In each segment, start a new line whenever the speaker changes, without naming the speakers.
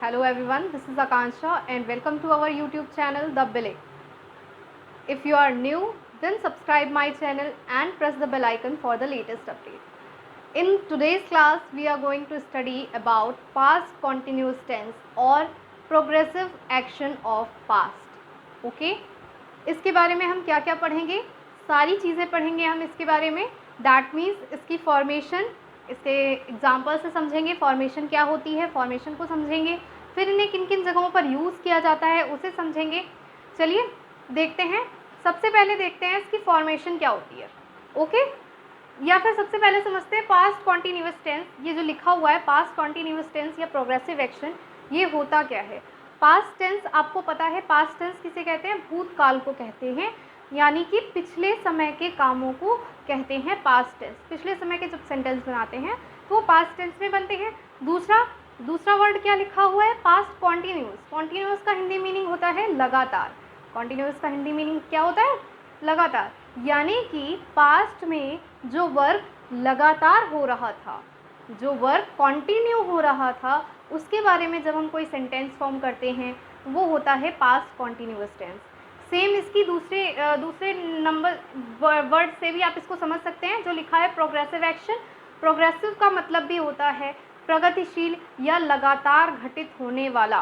Hello everyone, this is Akansha and welcome to our YouTube channel The Billing. If you are new, then subscribe my channel and press the bell icon for the latest update. In today's class, we are going to study about past continuous tense or progressive action of past. Okay? इसके बारे में हम क्या क्या पढ़ेंगे, सारी चीज़ें पढ़ेंगे हम इसके बारे में. दैट मीन्स इसकी फॉर्मेशन, इसके एग्जाम्पल से समझेंगे फॉर्मेशन क्या होती है, फॉर्मेशन को समझेंगे, फिर इन्हें किन किन जगहों पर यूज़ किया जाता है उसे समझेंगे. चलिए देखते हैं. सबसे पहले देखते हैं इसकी फॉर्मेशन क्या होती है. ओके या फिर सबसे पहले समझते हैं पास्ट कॉन्टिन्यूअस टेंस. ये जो लिखा हुआ है पास्ट कॉन्टिन्यूअस टेंस या प्रोग्रेसिव एक्शन, ये होता क्या है. पास्ट टेंस आपको पता है, पास्ट टेंस किसे कहते हैं, भूतकाल को कहते हैं, यानी कि पिछले समय के कामों को कहते हैं पास्ट टेंस. पिछले समय के जब सेंटेंस बनाते हैं तो वो पास्ट टेंस में बनते हैं. दूसरा वर्ड क्या लिखा हुआ है, पास्ट कॉन्टिन्यूअस. कॉन्टिन्यूअस का हिंदी मीनिंग होता है लगातार. कॉन्टिन्यूअस का हिंदी मीनिंग क्या होता है, लगातार. यानी कि पास्ट में जो वर्क लगातार हो रहा था, जो वर्क कंटिन्यू हो रहा था, उसके बारे में जब हम कोई सेंटेंस फॉर्म करते हैं वो होता है पास्ट कॉन्टिन्यूअस टेंस. सेम इसकी दूसरे नंबर वर्ड से भी आप इसको समझ सकते हैं, जो लिखा है प्रोग्रेसिव एक्शन. प्रोग्रेसिव का मतलब भी होता है प्रगतिशील या लगातार घटित होने वाला.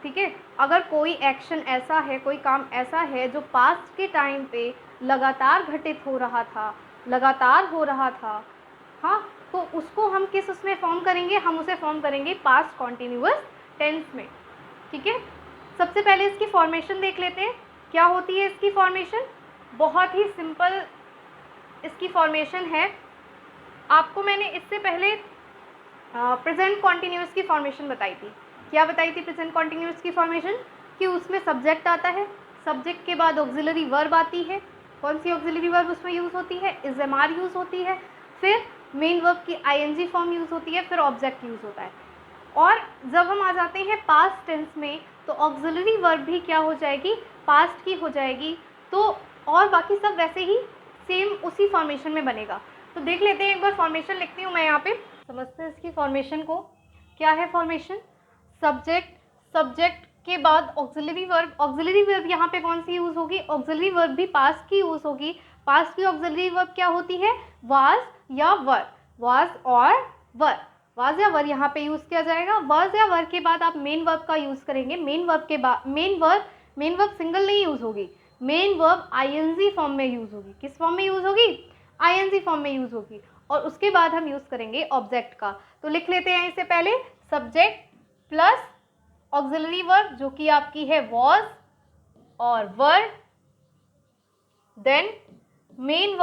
ठीक है, अगर कोई एक्शन ऐसा है, कोई काम ऐसा है जो पास्ट के टाइम पे लगातार घटित हो रहा था, लगातार हो रहा था, हाँ, तो उसको हम किस उसमें फॉर्म करेंगे, हम उसे फॉर्म करेंगे पास्ट कॉन्टिन्यूअस टेंस में. ठीक है, सबसे पहले इसकी फॉर्मेशन देख लेते हैं. क्या होती है इसकी फॉर्मेशन, बहुत ही सिंपल इसकी फॉर्मेशन है. आपको मैंने इससे पहले प्रेजेंट कॉन्टिन्यूअस की फॉर्मेशन बताई थी. क्या बताई थी प्रेजेंट कॉन्टिन्यूअस की फॉर्मेशन, कि उसमें सब्जेक्ट आता है, सब्जेक्ट के बाद ऑक्सिलरी वर्ब आती है. कौन सी ऑक्सिलरी वर्ब उसमें यूज़ होती है, इज एम आर यूज़ होती है, फिर मेन वर्ब की आईएनजी फॉर्म यूज़ होती है, फिर ऑब्जेक्ट यूज़ होता है. और जब हम आ जाते हैं पास्ट टेंस में तो ऑक्सिलरी वर्ब भी क्या हो जाएगी, पास्ट की हो जाएगी. तो और बाकी सब वैसे ही सेम उसी फॉर्मेशन में बनेगा. तो देख लेते हैं, एक बार फॉर्मेशन लिखती हूँ मैं यहाँ पे, समझते हैं इसकी फॉर्मेशन को. क्या है फॉर्मेशन, सब्जेक्ट के बाद ऑक्सिलरी वर्ब. ऑक्सिलरी वर्ब यहाँ पे कौन सी यूज़ होगी, ऑक्सिलरी वर्ब भी पास्ट की यूज़ होगी. पास्ट की ऑक्सिलरी वर्ब क्या होती है, वाज या वर. वाज और वर, वाज या वर यहाँ पे यूज़ किया जाएगा. वाज या वर के बाद आप मेन वर्ब का यूज़ करेंगे. मेन वर्ब के बाद मेन वर्ब सिंगल नहीं यूज़ होगी, मेन वर्ब आईएनजी फॉर्म में यूज़ होगी. किस फॉर्म में यूज़ होगी, आईएनजी फॉर्म में यूज़ होगी. और उसके बाद हम यूज़ करेंगे ऑब्जेक्ट का. तो लिख लेते हैं इससे पहले, सब्जेक्ट प्लस ऑक्सिलरी वर्ब जो कि आपकी है वॉज और वर, देन मेन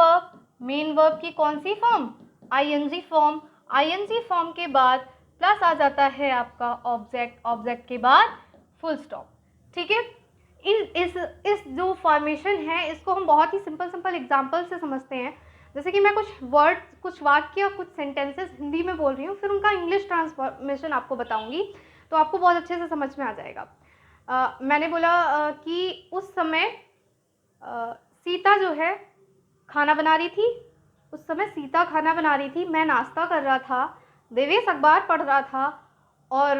वर्ब की कौन सी form, ING form. ING form के बाद प्लस आ जाता है आपका ऑब्जेक्ट, ऑब्जेक्ट के बाद फुल स्टॉप. ठीक है, इस जो फॉर्मेशन है इसको हम बहुत ही सिंपल एग्जांपल से समझते हैं. जैसे कि मैं कुछ वाक्य, कुछ सेंटेंसेस हिंदी में बोल रही हूँ, फिर उनका इंग्लिश ट्रांसफॉर्मेशन आपको बताऊंगी, तो आपको बहुत अच्छे से समझ में आ जाएगा. मैंने बोला कि उस समय सीता जो है खाना बना रही थी. उस समय सीता खाना बना रही थी, मैं नाश्ता कर रहा था, देवेश अखबार पढ़ रहा था, और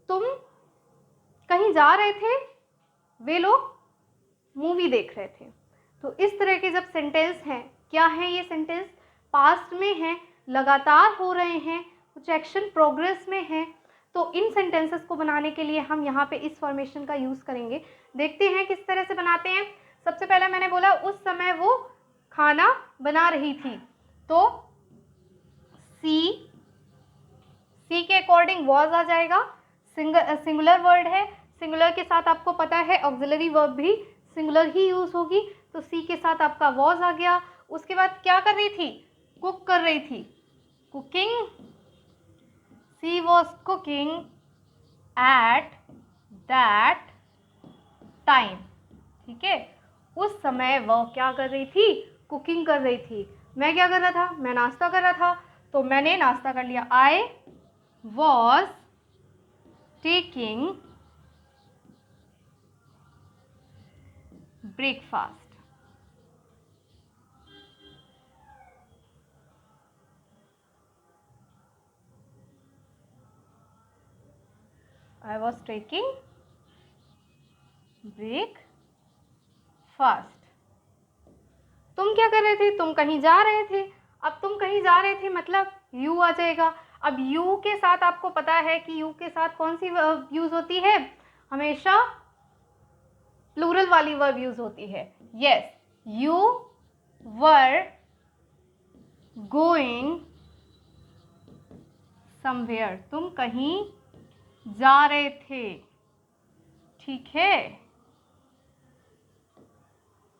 तुम कहीं जा रहे थे, वे लोग मूवी देख रहे थे. तो इस तरह के जब सेंटेंस हैं, क्या है ये सेंटेंस, पास्ट में हैं, लगातार हो रहे हैं, कुछ एक्शन प्रोग्रेस में है, तो इन सेंटेंसेस को बनाने के लिए हम यहाँ पे इस फॉर्मेशन का यूज़ करेंगे. देखते हैं किस तरह से बनाते हैं. सबसे पहले मैंने बोला उस समय वो खाना बना रही थी, तो सी के अकॉर्डिंग वॉज आ जाएगा. सिंगुलर वर्ड है, सिंगुलर के साथ आपको पता है ऑक्सिलरी वर्ब भी सिंगुलर ही यूज़ होगी, तो सी के साथ आपका वॉज आ गया. उसके बाद क्या कर रही थी, कुक कर रही थी, cooking. She was cooking at that time. ठीक है, उस समय वह क्या कर रही थी, कुकिंग कर रही थी. मैं क्या कर रहा था, मैं नाश्ता कर रहा था, तो मैंने नाश्ता कर लिया. I was taking breakfast. I was taking breakfast. तुम क्या कर रहे थे? तुम कहीं जा रहे थे. अब तुम कहीं जा रहे थे मतलब you आ जाएगा. अब you के साथ आपको पता है कि you के साथ कौन सी वर्ब यूज होती है? हमेशा प्लूरल वाली वर्ब यूज होती है. Yes, you were going somewhere. तुम कहीं जा रहे थे. ठीक है.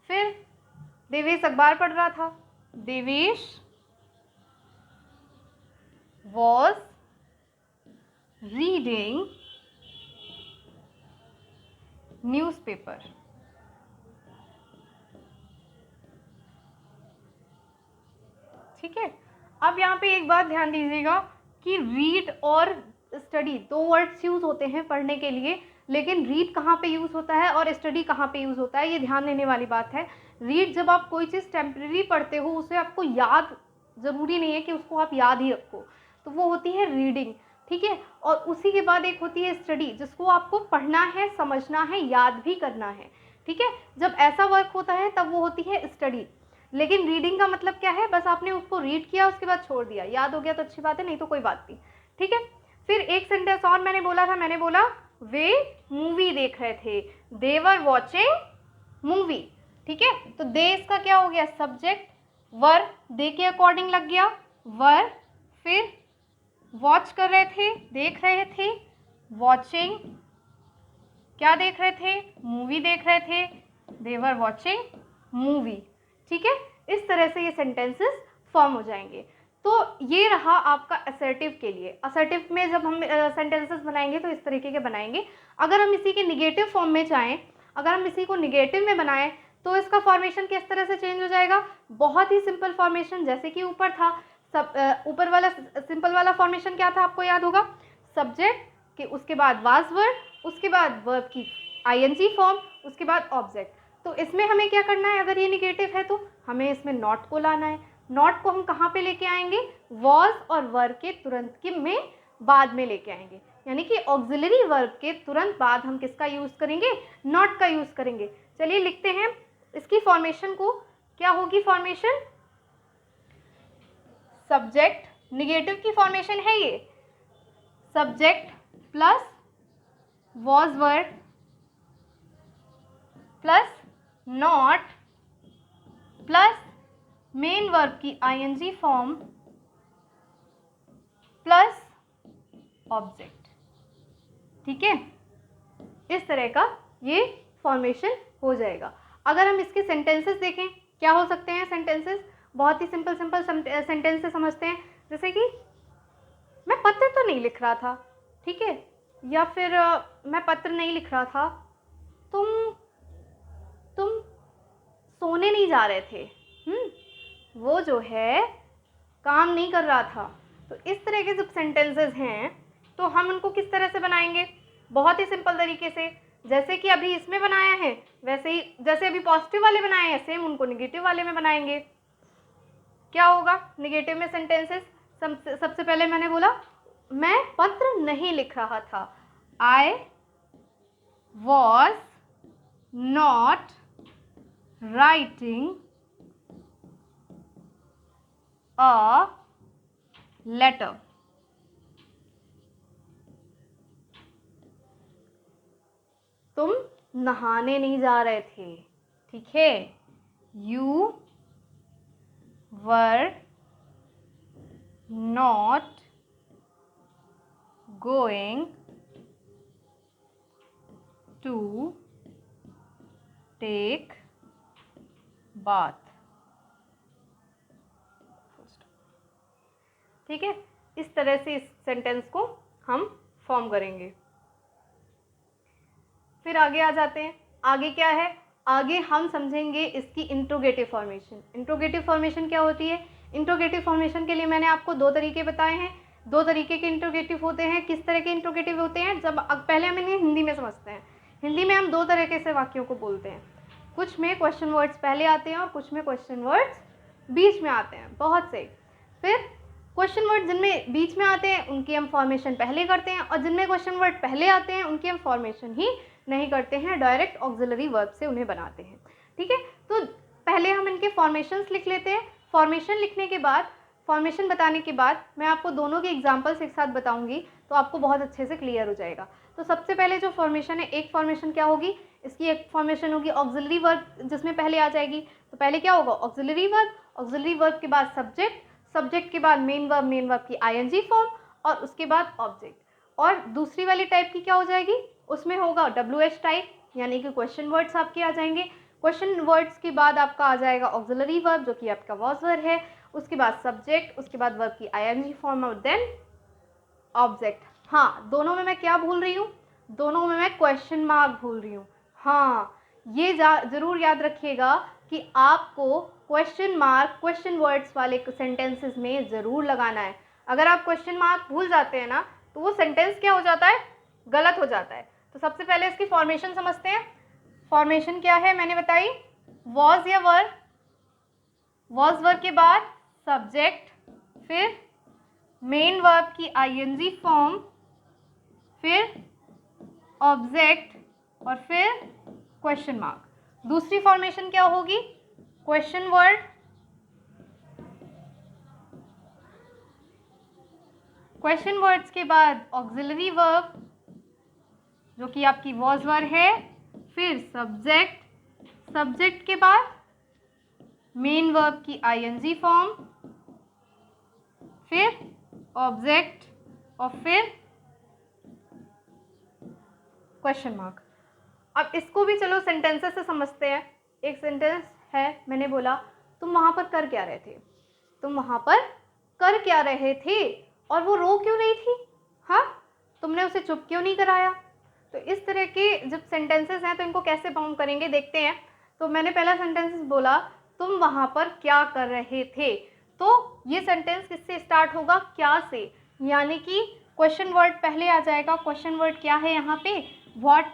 फिर देवेश अखबार पढ़ रहा था. Devesh was reading newspaper. ठीक है. अब यहाँ पे एक बात ध्यान दीजिएगा कि रीड और स्टडी दो वर्ड्स यूज होते हैं पढ़ने के लिए, लेकिन रीड कहाँ पे यूज होता है और स्टडी कहाँ पे यूज होता है, ये ध्यान देने वाली बात है. रीड जब आप कोई चीज़ टेम्परेरी पढ़ते हो, उसे आपको याद ज़रूरी नहीं है कि उसको आप याद ही रखो, तो वो होती है रीडिंग. ठीक है. और उसी के बाद एक होती है स्टडी, जिसको आपको पढ़ना है, समझना है, याद भी करना है. ठीक है. जब ऐसा वर्क होता है तब वो होती है स्टडी. लेकिन रीडिंग का मतलब क्या है? बस आपने उसको रीड किया, उसके बाद छोड़ दिया. याद हो गया तो अच्छी बात है, नहीं तो कोई बात नहीं. ठीक है. फिर एक सेंटेंस और मैंने बोला वे मूवी देख रहे थे. दे वर वॉचिंग मूवी. ठीक है. तो दे इसका क्या हो गया? सब्जेक्ट. वर दे के अकॉर्डिंग लग गया वर. फिर वॉच कर रहे थे, देख रहे थे. वॉचिंग क्या देख रहे थे? मूवी देख रहे थे. दे वर वॉचिंग मूवी. ठीक है. इस तरह से ये सेंटेंसेस फॉर्म हो जाएंगे. तो ये रहा आपका असर्टिव के लिए. असर्टिव में जब हम सेंटेंसेस बनाएंगे तो इस तरीके के बनाएंगे. अगर हम इसी के निगेटिव फॉर्म में चाहें, अगर हम इसी को निगेटिव में बनाएं तो इसका फॉर्मेशन किस तरह से चेंज हो जाएगा? बहुत ही सिंपल फॉर्मेशन. जैसे कि ऊपर था, सब ऊपर वाला सिंपल वाला फॉर्मेशन क्या था? आपको याद होगा, सब्जेक्ट के उसके बाद वाज वर्ड, उसके बाद वर्ब की आईएनजी फॉर्म, उसके बाद ऑब्जेक्ट. तो इसमें हमें क्या करना है? अगर ये निगेटिव है तो हमें इसमें नॉट को लाना है. नॉट को हम कहाँ पे लेके आएंगे? वॉज और वर्ब के तुरंत के में बाद में लेके आएंगे. यानी कि ऑक्सिलरी वर्ब के तुरंत बाद हम किसका यूज़ करेंगे? नॉट का यूज़ करेंगे. चलिए लिखते हैं इसकी फॉर्मेशन को. क्या होगी फॉर्मेशन? सब्जेक्ट, निगेटिव की फॉर्मेशन है ये. Subject plus was word plus not plus main verb की आईएनजी फॉर्म प्लस ऑब्जेक्ट. ठीक है. इस तरह का ये फॉर्मेशन हो जाएगा. अगर हम इसके सेंटेंसेस देखें, क्या हो सकते हैं सेंटेंसेस? बहुत ही सिंपल सेंटेंसेस समझते हैं. जैसे कि मैं पत्र तो नहीं लिख रहा था. ठीक है. या फिर मैं पत्र नहीं लिख रहा था. तुम सोने नहीं जा रहे थे. वो जो है काम नहीं कर रहा था. तो इस तरह के जब सेंटेंसेस हैं तो हम उनको किस तरह से बनाएंगे? बहुत ही सिंपल तरीके से. जैसे कि अभी इसमें बनाया है वैसे ही, जैसे अभी पॉजिटिव वाले बनाए हैं सेम उनको निगेटिव वाले में बनाएंगे. क्या होगा निगेटिव में सेंटेंसेस? सबसे पहले मैंने बोला मैं पत्र नहीं लिख रहा था. I was not writing a letter. तुम नहाने नहीं जा रहे थे. ठीक है. You were not going to take bath. ठीक है. इस तरह से इस सेंटेंस को हम फॉर्म करेंगे. फिर आगे आ जाते हैं. आगे क्या है? आगे हम समझेंगे इसकी इंट्रोगेटिव फॉर्मेशन. इंट्रोगेटिव फॉर्मेशन क्या होती है? इंट्रोगेटिव फॉर्मेशन के लिए मैंने आपको दो तरीके बताए हैं. दो तरीके के इंट्रोगेटिव होते हैं. किस तरह के इंट्रोगेटिव होते हैं? जब पहले हम इन्हें हिंदी में समझते हैं. हिंदी में हम दो तरीके से वाक्यों को बोलते हैं. कुछ में क्वेश्चन वर्ड्स पहले आते हैं और कुछ में क्वेश्चन वर्ड्स बीच में आते हैं. बहुत से. फिर क्वेश्चन वर्ड जिनमें बीच में आते हैं उनकी हम फॉर्मेशन पहले करते हैं, और जिनमें क्वेश्चन वर्ड पहले आते हैं उनकी हम फॉर्मेशन ही नहीं करते हैं, डायरेक्ट ऑक्सिलरी वर्ब से उन्हें बनाते हैं। ठीक है, तो पहले हम इनके फॉर्मेशंस लिख लेते हैं। फॉर्मेशन लिखने के बाद, फॉर्मेशन बताने के बाद मैं आपको दोनों के एग्जाम्पल्स एक साथ बताऊंगी, तो आपको बहुत अच्छे से क्लियर हो जाएगा। तो सबसे पहले जो फॉर्मेशन है, एक फॉर्मेशन क्या होगी, इसकी एक फॉर्मेशन होगी ऑक्सिलरी वर्ब, जिसमें पहले आ जाएगी। तो पहले क्या होगा, ऑक्सिलरी वर्ब, ऑक्सिलरी वर्ब के बाद सब्जेक्ट, सब्जेक्ट के बाद मेन वर्ब, मेन वर्ब की आईएनजी फॉर्म, और उसके बाद ऑब्जेक्ट। और दूसरी वाली टाइप की क्या हो जाएगी, उसमें होगा WH टाइप, यानी कि क्वेश्चन वर्ड्स आपके आ जाएंगे। क्वेश्चन वर्ड्स के बाद आपका आ जाएगा ऑक्सिलरी वर्ब, जो कि आपका वॉज वर्ब है, उसके बाद सब्जेक्ट, उसके बाद वर्ब की आईएनजी फॉर्म, और देन ऑब्जेक्ट। हाँ, दोनों में मैं क्या भूल रही हूँ, दोनों में मैं क्वेश्चन मार्क भूल रही हूँ। हाँ, ये ज़रूर याद रखिएगा कि आपको क्वेश्चन मार्क क्वेश्चन वर्ड्स वाले सेंटेंसेस में ज़रूर लगाना है। अगर आप क्वेश्चन मार्क भूल जाते हैं ना, तो वो सेंटेंस क्या हो जाता है, गलत हो जाता है। तो सबसे पहले इसकी फॉर्मेशन समझते हैं। फॉर्मेशन क्या है मैंने बताई, वॉज या वर, वॉज वर्ब के बाद सब्जेक्ट, फिर मेन वर्ब की आईएनजी फॉर्म, फिर ऑब्जेक्ट, और फिर क्वेश्चन मार्क। दूसरी फॉर्मेशन क्या होगी, क्वेश्चन वर्ड, क्वेश्चन वर्ड्स के बाद ऑक्सिलरी वर्ब, जो कि आपकी वॉज वर्ब है, फिर सब्जेक्ट, सब्जेक्ट के बाद मेन वर्ब की आईएनजी फॉर्म, फिर ऑब्जेक्ट, और फिर क्वेश्चन मार्क। अब इसको भी चलो सेंटेंसेस से समझते हैं। एक सेंटेंस है, मैंने बोला तुम वहां पर कर क्या रहे थे, तुम वहां पर कर क्या रहे थे, और वो रो क्यों रही थी, हाँ, तुमने उसे चुप क्यों नहीं कराया। तो इस तरह के जब सेंटेंसेस हैं तो इनको कैसे बाउंड करेंगे देखते हैं। तो मैंने पहला सेंटेंस बोला तुम वहां पर क्या कर रहे थे, तो ये सेंटेंस किससे स्टार्ट होगा, क्या से, यानी कि क्वेश्चन वर्ड पहले आ जाएगा। क्वेश्चन वर्ड क्या है यहाँ पे, what,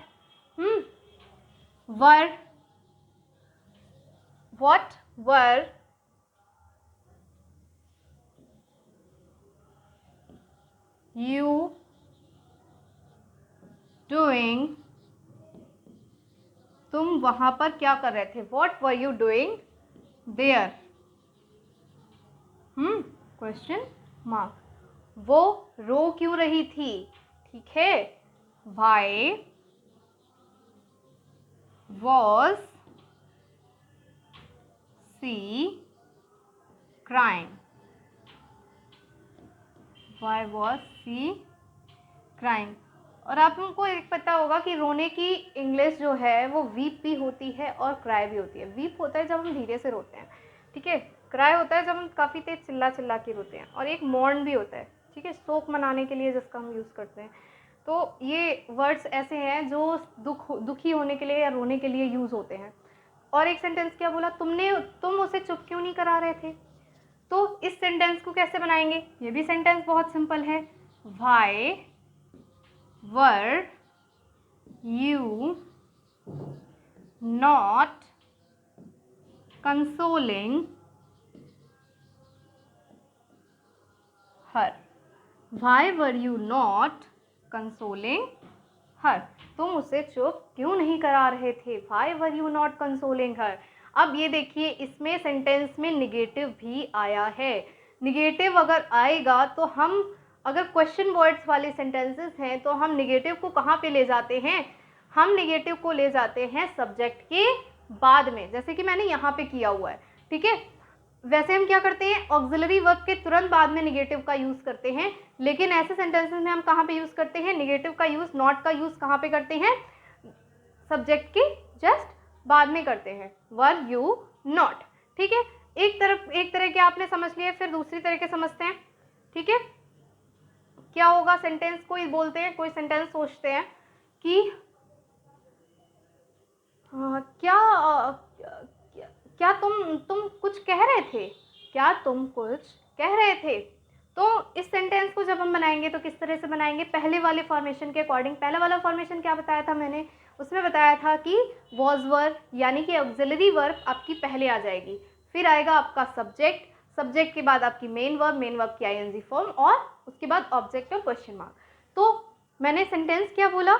were, what were you doing, तुम वहां पर क्या कर रहे थे, what were you doing there, question mark. वो रो क्यों रही थी, ठीक है, why was she crying, why was she crying। और आप हमको एक पता होगा कि रोने की इंग्लिश जो है वो वीप भी होती है और क्राई भी होती है। वीप होता है जब हम धीरे से रोते हैं, ठीक है, क्राई होता है जब हम काफ़ी तेज चिल्ला चिल्ला के रोते हैं, और एक मौन भी होता है, ठीक है, शोक मनाने के लिए जिसका हम यूज़ करते हैं। तो ये वर्ड्स ऐसे हैं जो दुखी होने के लिए या रोने के लिए यूज़ होते हैं। और एक सेंटेंस क्या बोला, तुम उसे चुप क्यों नहीं करा रहे थे। तो इस सेंटेंस को कैसे बनाएंगे, ये भी सेंटेंस बहुत सिंपल है, Y were you not consoling her, why were you not consoling her, तुम उसे चुप क्यों नहीं करा रहे थे, why were you not consoling her। अब ये देखिए इसमें सेंटेंस में निगेटिव भी आया है। निगेटिव अगर आएगा तो हम, अगर क्वेश्चन वर्ड्स वाले सेंटेंसेस हैं तो हम निगेटिव को कहाँ पे ले जाते हैं, हम निगेटिव को ले जाते हैं सब्जेक्ट के बाद में, जैसे कि मैंने यहाँ पे किया हुआ है, ठीक है। वैसे हम क्या करते हैं, ऑक्सिलरी वर्ब के तुरंत बाद में निगेटिव का यूज़ करते हैं, लेकिन ऐसे सेंटेंसेस में हम कहाँ पे यूज़ करते हैं, निगेटिव का यूज़, नॉट का यूज़ कहाँ पे करते हैं, सब्जेक्ट के जस्ट बाद में करते हैं, वर यू नॉट, ठीक है। एक तरह के आपने समझ लिए, फिर दूसरी तरह के समझते हैं, ठीक है। क्या होगा, सेंटेंस कोई बोलते हैं, कोई सेंटेंस सोचते हैं कि क्या तुम कुछ कह रहे थे, क्या तुम कुछ कह रहे थे। तो इस सेंटेंस को जब हम बनाएंगे तो किस तरह से बनाएंगे, पहले वाले फॉर्मेशन के अकॉर्डिंग। पहला वाला फॉर्मेशन क्या बताया था मैंने, उसमें बताया था कि वॉज वर्ब यानी कि ऑक्सिलरी वर्ब आपकी पहले आ जाएगी, फिर आएगा आपका सब्जेक्ट, सब्जेक्ट के बाद आपकी मेन वर्ब की आईएनजी फॉर्म, और उसके बाद ऑब्जेक्ट और क्वेश्चन मार्क। तो मैंने सेंटेंस क्या बोला,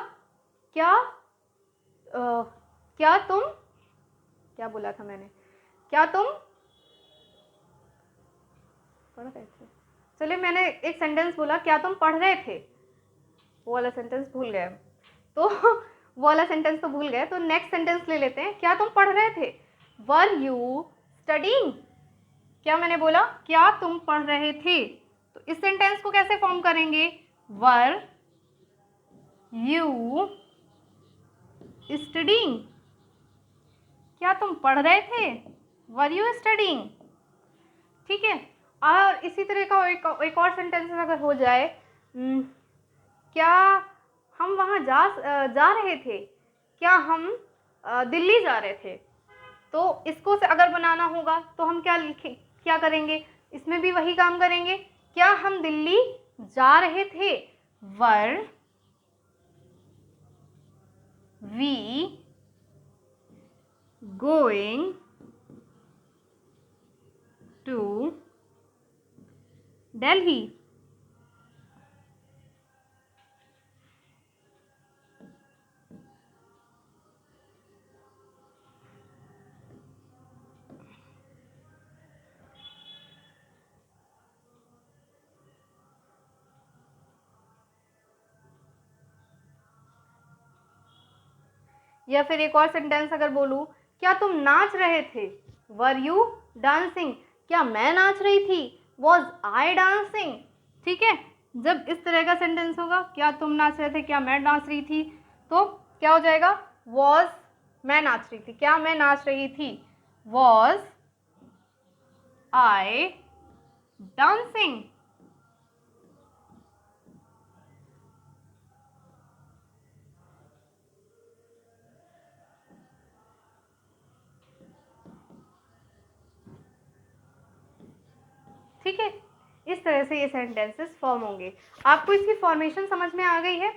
क्या तुम, क्या बोला था मैंने, क्या तुम पढ़ रहे थे, चलिए मैंने एक सेंटेंस बोला क्या तुम पढ़ रहे थे, वो वाला सेंटेंस भूल गए तो वो वाला सेंटेंस तो भूल गए, तो नेक्स्ट सेंटेंस ले लेते हैं, क्या तुम पढ़ रहे थे, वर यू स्टडीइंग। क्या मैंने बोला, क्या तुम पढ़ रहे थे, तो इस सेंटेंस को कैसे फॉर्म करेंगे, वर यू स्टडीइंग, क्या तुम पढ़ रहे थे, वर यू स्टडीइंग। ठीक है, और इसी तरह का एक और सेंटेंस अगर हो जाए, क्या हम वहाँ जा रहे थे, क्या हम दिल्ली जा रहे थे, तो इसको से अगर बनाना होगा तो हम क्या करेंगे, इसमें भी वही काम करेंगे, क्या हम दिल्ली जा रहे थे, were we going to Delhi. या फिर एक और सेंटेंस अगर बोलूं, क्या तुम नाच रहे थे, वर यू डांसिंग, क्या मैं नाच रही थी, वॉज आई डांसिंग। ठीक है, जब इस तरह का सेंटेंस होगा, क्या तुम नाच रहे थे, क्या मैं नाच रही थी, तो क्या हो जाएगा, वॉज मैं नाच रही थी, क्या मैं नाच रही थी, वॉज आई डांसिंग। ठीक है, इस तरह से ये सेंटेंसेस फॉर्म होंगे। आपको इसकी फॉर्मेशन समझ में आ गई है।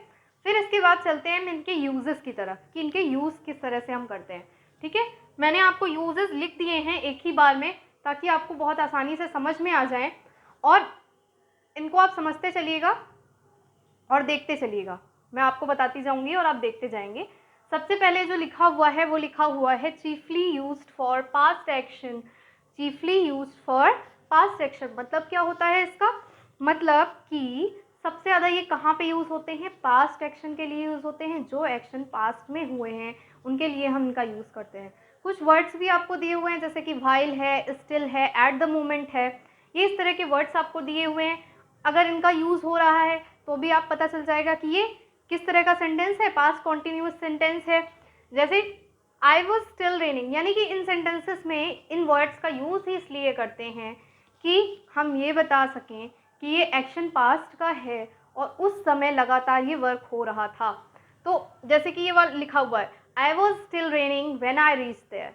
फिर इसके बाद चलते हैं इनके यूजेस की तरफ कि इनके यूज़ किस तरह से हम करते हैं। ठीक है, मैंने आपको यूजेस लिख दिए हैं एक ही बार में, ताकि आपको बहुत आसानी से समझ में आ जाए, और इनको आप समझते चलिएगा और देखते चलिएगा। मैं आपको बताती जाऊंगी और आप देखते जाएंगे। सबसे पहले जो लिखा हुआ है वो लिखा हुआ है chiefly used for past action. Chiefly used for past action मतलब क्या होता है इसका, मतलब कि सबसे ज़्यादा ये कहाँ पे यूज़ होते हैं, पास्ट एक्शन के लिए यूज़ होते हैं। जो एक्शन पास्ट में हुए हैं उनके लिए हम इनका यूज़ करते हैं। कुछ वर्ड्स भी आपको दिए हुए हैं, जैसे कि वाइल है, स्टिल है, एट द मोमेंट है, ये इस तरह के वर्ड्स आपको दिए हुए हैं। अगर इनका यूज़ हो रहा है तो भी आप पता चल जाएगा कि ये किस तरह का सेंटेंस है, पास्ट कॉन्टिन्यूस सेंटेंस है। जैसे आई वॉज स्टिल रेनिंग, यानी कि इन सेंटेंसेस में इन वर्ड्स का यूज़ ही इसलिए करते हैं कि हम ये बता सकें कि ये एक्शन पास्ट का है और उस समय लगातार ये वर्क हो रहा था। तो जैसे कि ये वाला लिखा हुआ है, I was still raining when I reach there,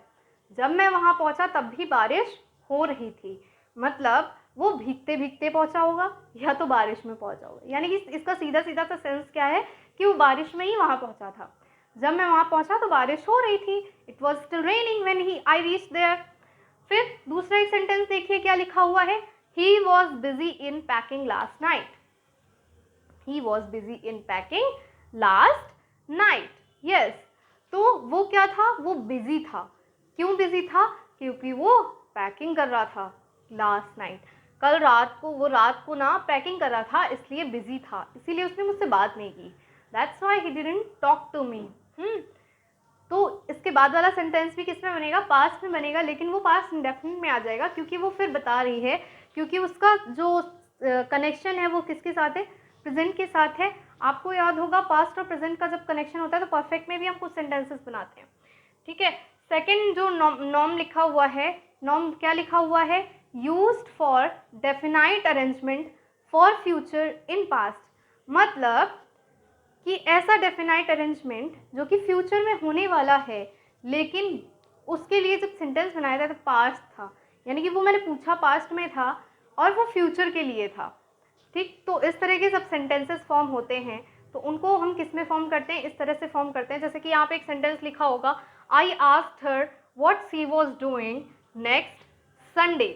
जब मैं वहाँ पहुँचा तब भी बारिश हो रही थी। मतलब वो भीगते भीगते पहुँचा होगा या तो बारिश में पहुँचा होगा, यानी कि इसका सीधा सीधा सा सेंस क्या है कि वो बारिश में ही वहाँ पहुँचा था। जब मैं वहाँ पहुँचा तो बारिश हो रही थी, it was still raining when I reach there. फिर दूसरा एक सेंटेंस देखिए क्या लिखा हुआ है, he was busy in packing last night. He was busy in packing last night. Yes, तो वो क्या था, वो बिजी था। क्यों बिजी था, क्योंकि वो पैकिंग कर रहा था लास्ट नाइट, कल रात को। वो रात को ना पैकिंग कर रहा था, इसलिए बिजी था, इसीलिए उसने मुझसे बात नहीं की। That's why he didn't talk to me. तो इसके बाद वाला सेंटेंस भी किस में बनेगा, पास्ट में बनेगा, लेकिन वो पास्ट इंडेफिनिट में आ जाएगा, क्योंकि वो फिर बता रही है, क्योंकि उसका जो कनेक्शन है वो किसके साथ है, प्रेजेंट के साथ है। आपको याद होगा पास्ट और प्रेजेंट का जब कनेक्शन होता है तो परफेक्ट में भी हम कुछ सेंटेंसेस बनाते हैं। ठीक है, सेकेंड जो नॉर्म लिखा हुआ है, नॉर्म क्या लिखा हुआ है, used for definite arrangement for future in past. मतलब कि ऐसा डेफिनाइट अरेंजमेंट जो कि फ्यूचर में होने वाला है, लेकिन उसके लिए जब सेंटेंस बनाया था तो पास्ट था, यानी कि वो मैंने पूछा पास्ट में था और वो फ्यूचर के लिए था। ठीक, तो इस तरह के जब सेंटेंसेस फॉर्म होते हैं तो उनको हम किस में फॉर्म करते हैं, इस तरह से फॉर्म करते हैं। जैसे कि यहाँ पे एक सेंटेंस लिखा होगा, I asked her what she was doing next Sunday.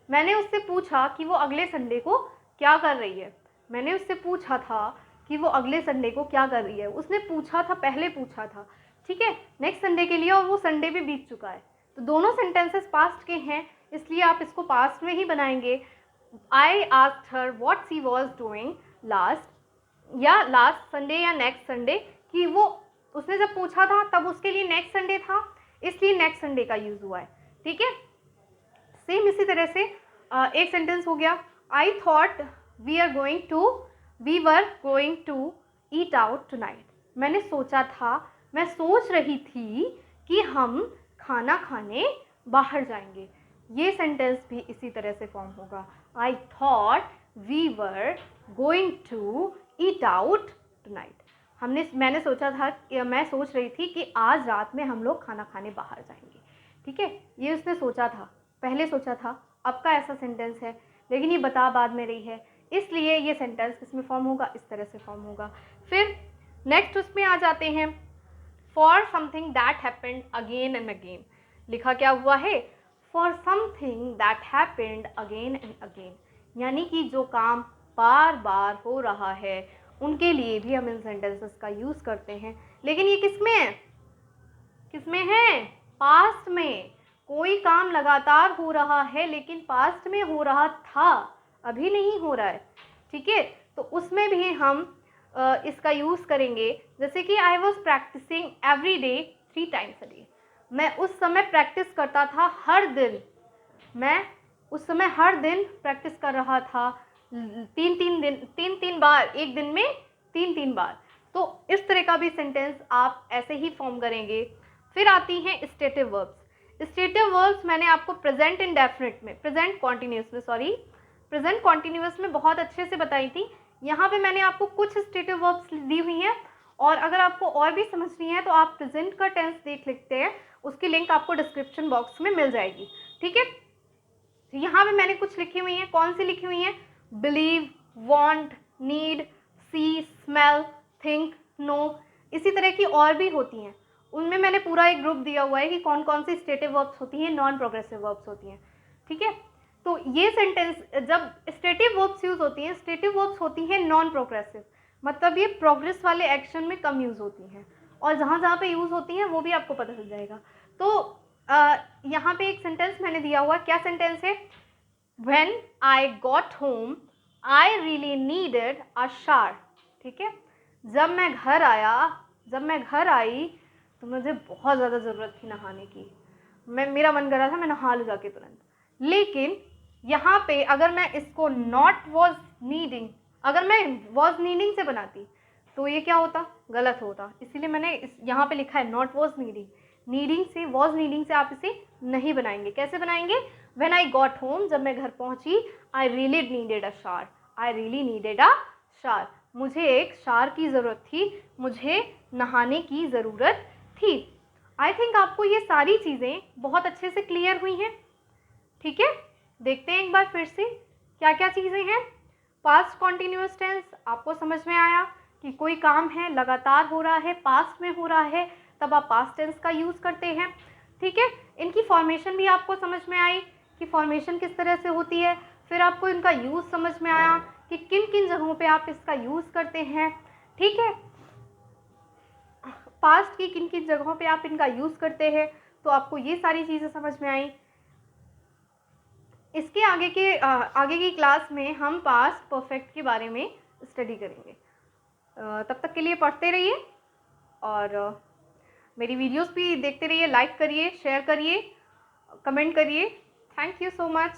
मैंने उससे पूछा कि वो अगले संडे को क्या कर रही है। मैंने उससे पूछा था कि वो अगले संडे को क्या कर रही है। उसने पूछा था, पहले पूछा था, ठीक है, नेक्स्ट संडे के लिए, और वो संडे भी बीत चुका है। तो दोनों सेंटेंसेस पास्ट के हैं, इसलिए आप इसको पास्ट में ही बनाएंगे। I asked her what she was doing last, या लास्ट संडे या नेक्स्ट संडे, कि वो उसने जब पूछा था तब उसके लिए नेक्स्ट संडे था, इसलिए नेक्स्ट संडे का यूज़ हुआ है, ठीक है। सेम इसी तरह से एक सेंटेंस हो गया, I thought we were going to eat out tonight. मैंने सोचा था, मैं सोच रही थी कि हम खाना खाने बाहर जाएंगे। ये सेंटेंस भी इसी तरह से फॉर्म होगा, I thought we were going to eat out tonight. मैंने सोचा था, मैं सोच रही थी कि आज रात में हम लोग खाना खाने बाहर जाएंगे, ठीक है। ये उसने सोचा था, पहले सोचा था, अब का ऐसा सेंटेंस है, लेकिन ये बता बाद में रही है, इसलिए ये सेंटेंस किसमें फॉर्म होगा, इस तरह से फॉर्म होगा। फिर नेक्स्ट उसमें आ जाते हैं, for something that happened again and again. लिखा क्या हुआ है, for something that happened again and again, यानी कि जो काम बार बार हो रहा है उनके लिए भी हम इन सेंटेंसेस का यूज़ करते हैं। लेकिन ये किसमें है, किसमें है, पास्ट में। कोई काम लगातार हो रहा है लेकिन पास्ट में हो रहा था, अभी नहीं हो रहा है, ठीक है। तो उसमें भी हम इसका यूज़ करेंगे। जैसे कि I was practising every day 3 times a day। मैं उस समय प्रैक्टिस करता था हर दिन, मैं उस समय हर दिन प्रैक्टिस कर रहा था, 3 बार, एक दिन में 3 बार। तो इस तरह का भी सेंटेंस आप ऐसे ही फॉर्म करेंगे। फिर आती हैं स्टेटिव वर्ब्स। स्टेटिव वर्ब्स मैंने आपको प्रेजेंट इंडेफिनिट में, प्रेजेंट कॉन्टिन्यूस में बहुत अच्छे से बताई थी। यहाँ पे मैंने आपको कुछ स्टेटिव वर्ब्स दी हुई हैं, और अगर आपको और भी समझनी है तो आप प्रेजेंट का टेंस देख लेते हैं, उसकी लिंक आपको डिस्क्रिप्शन बॉक्स में मिल जाएगी, ठीक है। तो यहाँ पे मैंने कुछ लिखी हुई हैं, कौन सी लिखी हुई हैं, बिलीव, वांट, नीड, सी, स्मेल, थिंक, नो, इसी तरह की और भी होती हैं। उनमें मैंने पूरा एक ग्रुप दिया हुआ है कि कौन कौन सी स्टेटिव वर्ब्स होती हैं, नॉन प्रोग्रेसिव वर्ब्स होती हैं, ठीक है। तो ये सेंटेंस, जब स्टेटिव वर्ब्स यूज होती हैं, स्टेटिव वर्ब्स होती हैं नॉन प्रोग्रेसिव, मतलब ये प्रोग्रेस वाले एक्शन में कम यूज होती हैं, और जहाँ जहाँ पे यूज होती हैं वो भी आपको पता चल जाएगा। तो यहाँ पे एक सेंटेंस मैंने दिया हुआ, क्या सेंटेंस है, When I got home, I really needed a shower, ठीक है। जब मैं घर आई तो मुझे बहुत ज़्यादा ज़रूरत थी नहाने की, मेरा मन कर रहा था मैं नहा लूँ जाके तुरंत। लेकिन यहाँ पे अगर मैं इसको not was needing, अगर मैं was needing से बनाती तो ये क्या होता, गलत होता, इसीलिए मैंने यहाँ पे लिखा है not was needing। नीडिंग से, was needing से आप इसे नहीं बनाएंगे। कैसे बनाएंगे, When I got home, जब मैं घर पहुंची, I really needed a shower, I really needed a shower, मुझे एक शावर की ज़रूरत थी, मुझे नहाने की ज़रूरत थी। आई थिंक आपको ये सारी चीज़ें बहुत अच्छे से क्लियर हुई हैं, ठीक है। देखते हैं एक बार फिर से क्या क्या चीज़ें हैं। पास्ट कॉन्टिन्यूअस टेंस आपको समझ में आया कि कोई काम है, लगातार हो रहा है, पास्ट में हो रहा है, तब आप पास्ट टेंस का यूज़ करते हैं, ठीक है। इनकी फॉर्मेशन भी आपको समझ में आई कि फॉर्मेशन किस तरह से होती है। फिर आपको इनका यूज़ समझ में आया कि किन किन जगहों पे आप इसका यूज़ करते हैं, ठीक है। पास्ट की किन किन जगहों पे आप इनका यूज़ करते हैं, तो आपको ये सारी चीज़ें समझ में आई। इसके आगे की क्लास में हम पास्ट परफेक्ट के बारे में स्टडी करेंगे। तब तक के लिए पढ़ते रहिए और मेरी वीडियोस भी देखते रहिए, लाइक करिए, शेयर करिए, कमेंट करिए। Thank you so much.